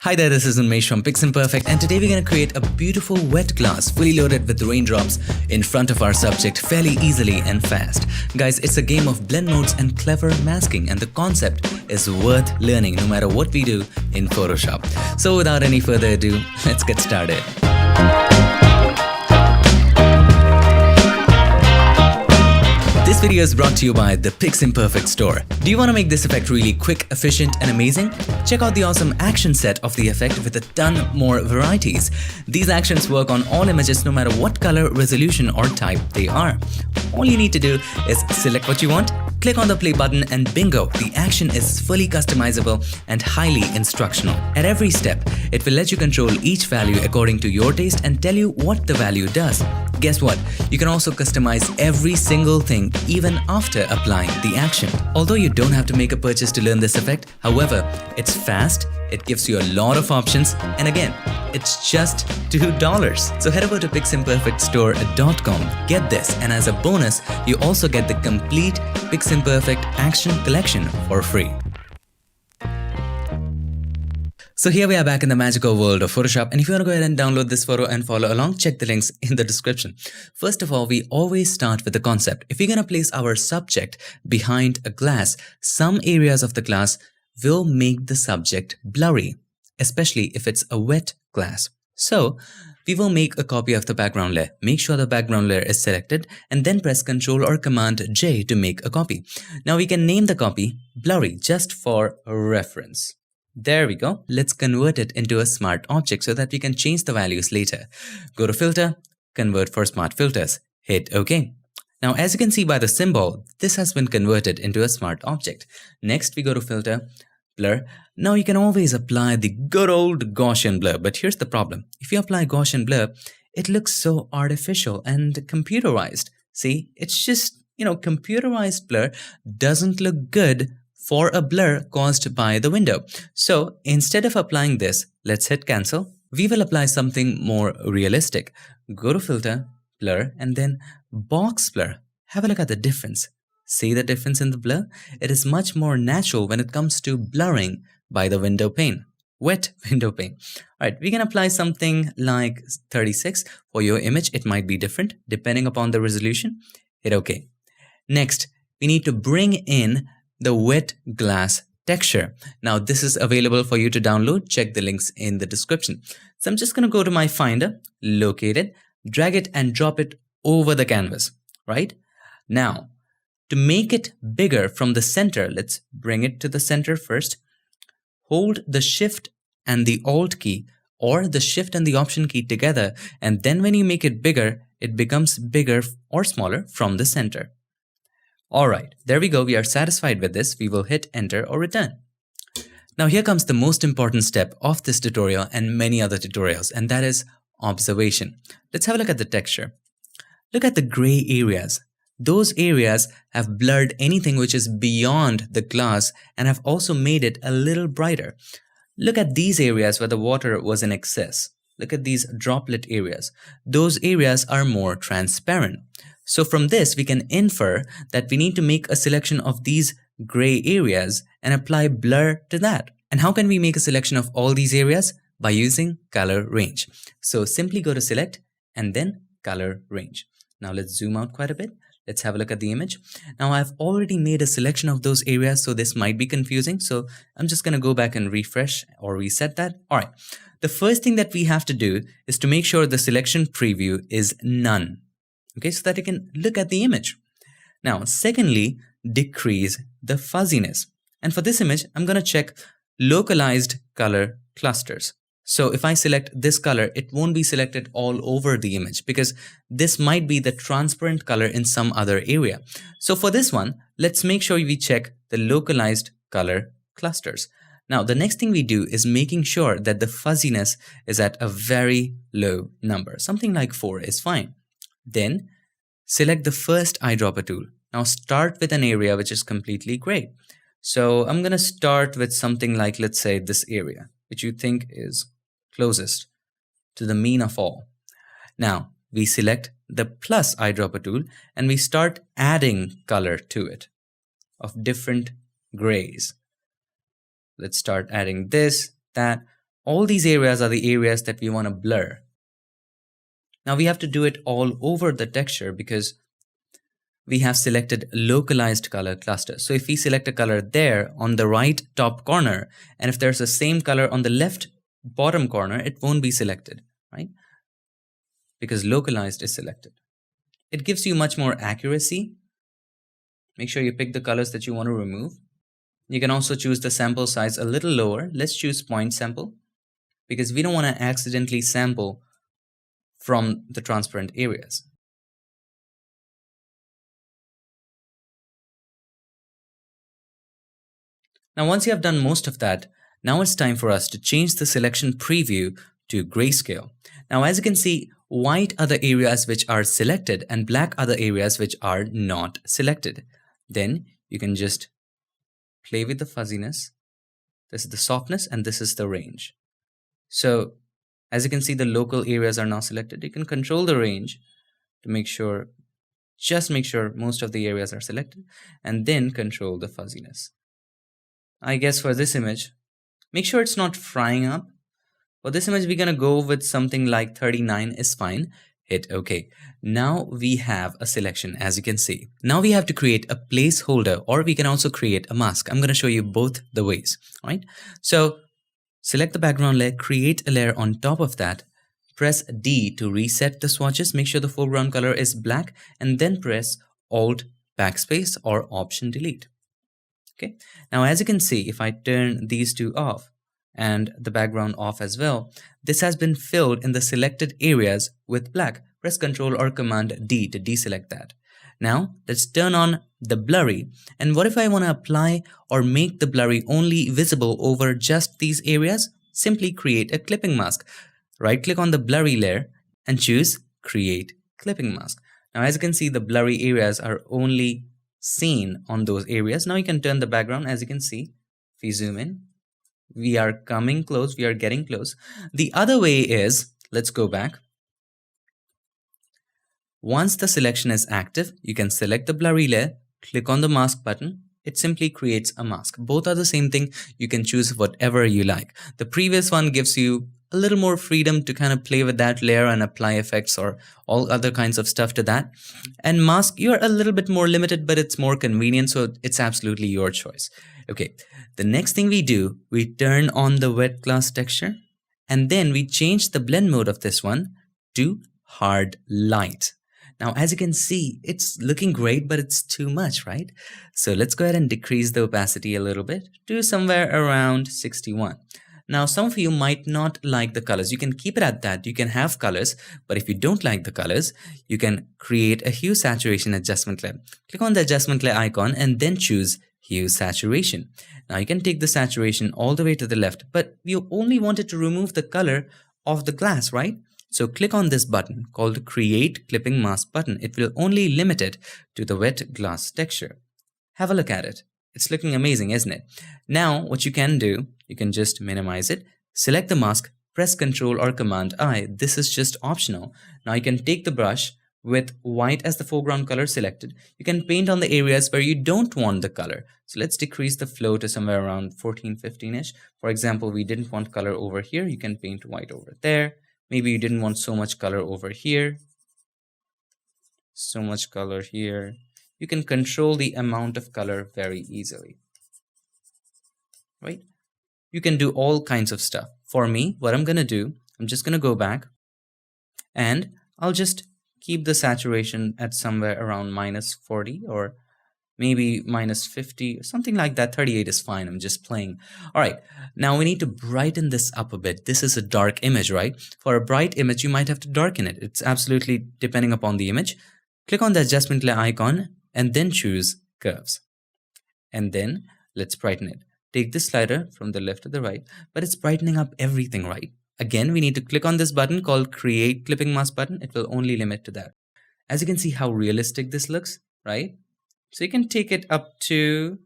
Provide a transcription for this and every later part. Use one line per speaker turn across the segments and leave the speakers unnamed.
Hi there, this is Unmesh from Piximperfect, and today we're going to create a beautiful wet glass fully loaded with raindrops in front of our subject fairly easily and fast. Guys, it's a game of blend modes and clever masking, and the concept is worth learning no matter what we do in Photoshop. So without any further ado, let's get started. This video is brought to you by the Piximperfect store. Do you want to make this effect really quick, efficient, and amazing? Check out the awesome action set of the effect with a ton more varieties. These actions work on all images no matter what color, resolution, or type they are. All you need to do is select what you want, click on the play button, and bingo, the action is fully customizable and highly instructional. At every step, it will let you control each value according to your taste and tell you what the value does. Guess what? You can also customize every single thing even after applying the action. Although you don't have to make a purchase to learn this effect, however, it's fast, it gives you a lot of options, and again, it's just $2. So head over to piximperfectstore.com, get this, and as a bonus, you also get the complete Piximperfect Action Collection for free. So here we are back in the magical world of Photoshop, and if you want to go ahead and download this photo and follow along, check the links in the description. First of all, we always start with the concept. If we're going to place our subject behind a glass, some areas of the glass will make the subject blurry, especially if it's a wet glass. So we will make a copy of the background layer. Make sure the background layer is selected and then press Ctrl or Command J to make a copy. Now we can name the copy Blurry just for reference. There we go. Let's convert it into a smart object so that we can change the values later. Go to Filter, Convert for Smart Filters. Hit OK. Now, as you can see by the symbol, this has been converted into a smart object. Next, we go to Filter, Blur. Now, you can always apply the good old Gaussian blur, but here's the problem. If you apply Gaussian blur, it looks so artificial and computerized. See, it's just, computerized blur doesn't look good for a blur caused by the window. So instead of applying this, let's hit cancel. We will apply something more realistic. Go to Filter, Blur, and then Box Blur. Have a look at the difference. See the difference in the blur? It is much more natural when it comes to blurring by the window pane. Wet window pane. All right, we can apply something like 36. For your image, it might be different depending upon the resolution. Hit OK. Next, we need to bring in the wet glass texture. Now this is available for you to download. Check the links in the description. So I'm just going to go to my Finder, locate it, drag it and drop it over the canvas, right? Now, to make it bigger from the center, let's bring it to the center first. Hold the Shift and the Alt key or the Shift and the Option key together, and then when you make it bigger, it becomes bigger or smaller from the center. Alright, there we go. We are satisfied with this. We will hit Enter or Return. Now here comes the most important step of this tutorial and many other tutorials, and that is observation. Let's have a look at the texture. Look at the gray areas. Those areas have blurred anything which is beyond the glass and have also made it a little brighter. Look at these areas where the water was in excess. Look at these droplet areas. Those areas are more transparent. So from this, we can infer that we need to make a selection of these gray areas and apply blur to that. And how can we make a selection of all these areas? By using color range. So simply go to Select and then Color Range. Now let's zoom out quite a bit. Let's have a look at the image. Now I've already made a selection of those areas, so this might be confusing. So I'm just going to go back and refresh or reset that. All right. The first thing that we have to do is to make sure the selection preview is none. Okay, so that you can look at the image. Now, secondly, decrease the fuzziness. And for this image, I'm going to check localized color clusters. So if I select this color, it won't be selected all over the image because this might be the transparent color in some other area. So for this one, let's make sure we check the localized color clusters. Now, the next thing we do is making sure that the fuzziness is at a very low number. Something like 4 is fine. Then select the first eyedropper tool. Now start with an area which is completely gray. So I'm going to start with something like, let's say, this area, which you think is closest to the mean of all. Now we select the plus eyedropper tool and we start adding color to it of different grays. Let's start adding this, that, all these areas are the areas that we want to blur. Now we have to do it all over the texture because we have selected localized color cluster. So if we select a color there on the right top corner, and if there's the same color on the left bottom corner, it won't be selected, right? Because localized is selected. It gives you much more accuracy. Make sure you pick the colors that you want to remove. You can also choose the sample size a little lower. Let's choose point sample because we don't want to accidentally sample from the transparent areas. Now, once you have done most of that, now it's time for us to change the selection preview to grayscale. Now, as you can see, white are the areas which are selected and black are the areas which are not selected. Then you can just play with the fuzziness. This is the softness and this is the range. So as you can see, the local areas are now selected. You can control the range to make sure, just make sure most of the areas are selected and then control the fuzziness. I guess for this image, make sure it's not frying up. For this image, we're going to go with something like 39 is fine. Hit OK. Now we have a selection, as you can see. Now we have to create a placeholder, or we can also create a mask. I'm going to show you both the ways. All right. So select the background layer, create a layer on top of that. Press D to reset the swatches. Make sure the foreground color is black and then press Alt Backspace or Option Delete. Okay. Now, as you can see, if I turn these two off and the background off as well, this has been filled in the selected areas with black. Press Ctrl or Command D to deselect that. Now, let's turn on the blurry. And what if I want to apply or make the blurry only visible over just these areas? Simply create a clipping mask. Right-click on the blurry layer and choose Create Clipping Mask. Now, as you can see, the blurry areas are only seen on those areas. Now you can turn the background. As you can see, if we zoom in, we are coming close, we are getting close. The other way is, let's go back. Once the selection is active, you can select the blurry layer, click on the mask button. It simply creates a mask. Both are the same thing. You can choose whatever you like. The previous one gives you a little more freedom to kind of play with that layer and apply effects or all other kinds of stuff to that. And mask, you're a little bit more limited, but it's more convenient. So it's absolutely your choice. Okay. The next thing we do, we turn on the wet glass texture and then we change the blend mode of this one to hard light. Now, as you can see, it's looking great, but it's too much, right? So let's go ahead and decrease the opacity a little bit to somewhere around 61. Now, some of you might not like the colors. You can keep it at that. You can have colors, but if you don't like the colors, you can create a hue saturation adjustment layer. Click on the adjustment layer icon and then choose hue saturation. Now you can take the saturation all the way to the left, but you only wanted to remove the color of the glass, right? So click on this button called Create Clipping Mask button. It will only limit it to the wet glass texture. Have a look at it. It's looking amazing, isn't it? Now, what you can do, you can just minimize it, select the mask, press Ctrl or Command I. This is just optional. Now you can take the brush with white as the foreground color selected. You can paint on the areas where you don't want the color. So let's decrease the flow to somewhere around 14, 15-ish. For example, we didn't want color over here. You can paint white over there. Maybe you didn't want so much color over here. So much color here. You can control the amount of color very easily, right? You can do all kinds of stuff. For me, what I'm going to do, I'm just going to go back and I'll just keep the saturation at somewhere around -40 or maybe -50, something like that. 38 is fine. I'm just playing. All right. Now we need to brighten this up a bit. This is a dark image, right? For a bright image, you might have to darken it. It's absolutely depending upon the image. Click on the adjustment layer icon and then choose curves. And then let's brighten it. Take this slider from the left to the right, but it's brightening up everything, right? Again, we need to click on this button called Create Clipping Mask button. It will only limit to that. As you can see how realistic this looks, right? So you can take it up to,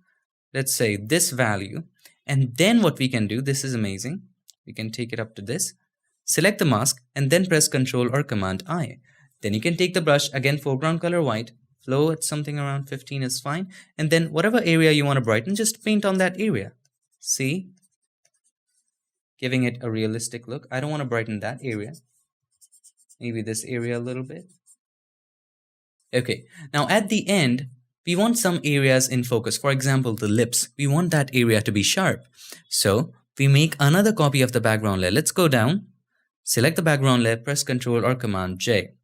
let's say, this value. And then what we can do, this is amazing. We can take it up to this, select the mask, and then press Ctrl or Command I. Then you can take the brush, again, foreground color white, flow at something around 15 is fine. And then whatever area you want to brighten, just paint on that area. See? giving it a realistic look. I don't want to brighten that area. Maybe this area a little bit. Okay, now at the end, we want some areas in focus. For example, the lips. We want that area to be sharp. So we make another copy of the background layer. Let's go down, select the background layer, press Ctrl or Command J.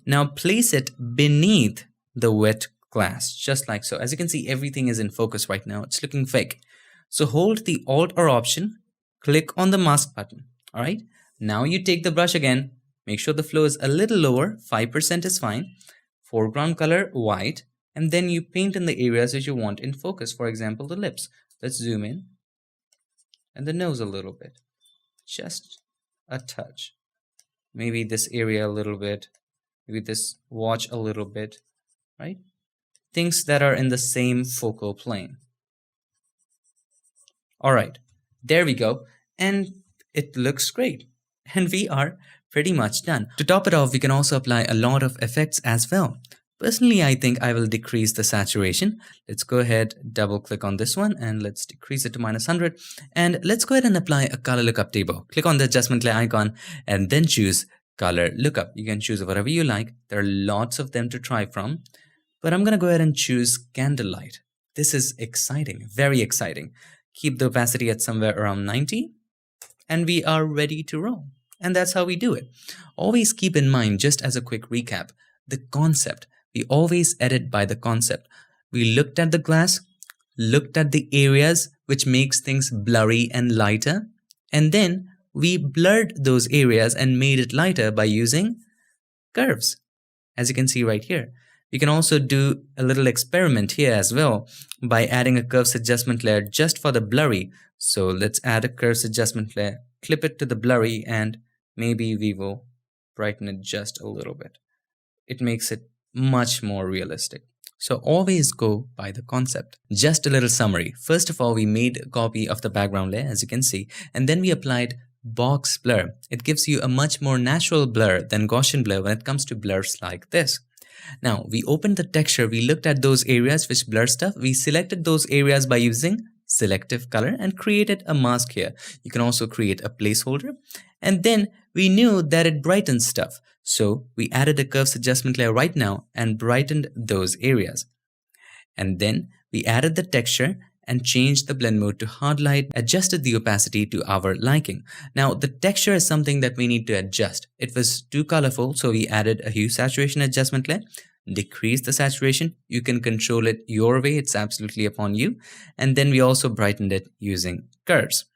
Now place it beneath the wet glass, just like so. As you can see, everything is in focus right now. It's looking fake. So hold the Alt or Option, click on the mask button. All right. Now you take the brush again, make sure the flow is a little lower, 5% is fine. Foreground color, white, and then you paint in the areas that you want in focus. For example, the lips. Let's zoom in. And the nose a little bit. Just a touch. Maybe this area a little bit. Maybe this watch a little bit, right? Things that are in the same focal plane. All right, there we go. And it looks great. And we are pretty much done. To top it off, we can also apply a lot of effects as well. Personally, I think I will decrease the saturation. Let's go ahead, double click on this one and let's decrease it to -100. And let's go ahead and apply a color lookup table. Click on the adjustment layer icon and then choose color lookup. You can choose whatever you like. There are lots of them to try from, but I'm going to go ahead and choose Candlelight. This is exciting, very exciting. Keep the opacity at somewhere around 90 and we are ready to roll. And that's how we do it. Always keep in mind, just as a quick recap, the concept. We always edit by the concept. We looked at the glass, looked at the areas which makes things blurry and lighter, and then we blurred those areas and made it lighter by using curves, as you can see right here. We can also do a little experiment here as well by adding a curves adjustment layer just for the blurry. So let's add a curves adjustment layer, clip it to the blurry, and maybe we will brighten it just a little bit. It makes it much more realistic. So always go by the concept. Just a little summary. First of all, we made a copy of the background layer, as you can see, and then we applied box blur. It gives you a much more natural blur than Gaussian blur when it comes to blurs like this. Now, we opened the texture, we looked at those areas which blur stuff, we selected those areas by using selective color and created a mask here. You can also create a placeholder, and then we knew that it brightens stuff. So we added a curves adjustment layer right now and brightened those areas. And then we added the texture and changed the blend mode to hard light, adjusted the opacity to our liking. Now the texture is something that we need to adjust. It was too colorful, so we added a hue saturation adjustment layer, decreased the saturation. You can control it your way, it's absolutely upon you. And then we also brightened it using curves.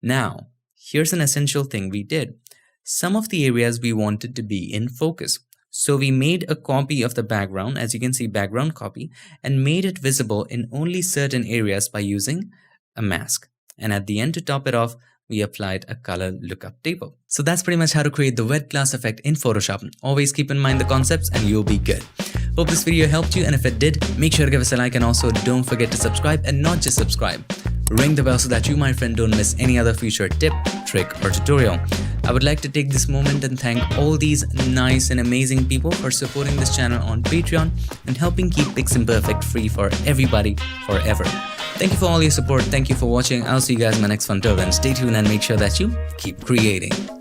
Now, here's an essential thing we did. Some of the areas we wanted to be in focus. So we made a copy of the background, as you can see, background copy, and made it visible in only certain areas by using a mask. And at the end, to top it off, we applied a color lookup table. So that's pretty much how to create the wet glass effect in Photoshop. Always keep in mind the concepts and you'll be good. Hope this video helped you, and if it did, make sure to give us a like, and also don't forget to subscribe, and not just subscribe. Ring the bell so that you, my friend, don't miss any other future tip, trick, or tutorial. I would like to take this moment and thank all these nice and amazing people for supporting this channel on Patreon and helping keep Piximperfect free for everybody forever. Thank you for all your support. Thank you for watching. I'll see you guys in my next one. Till then, stay tuned and make sure that you keep creating.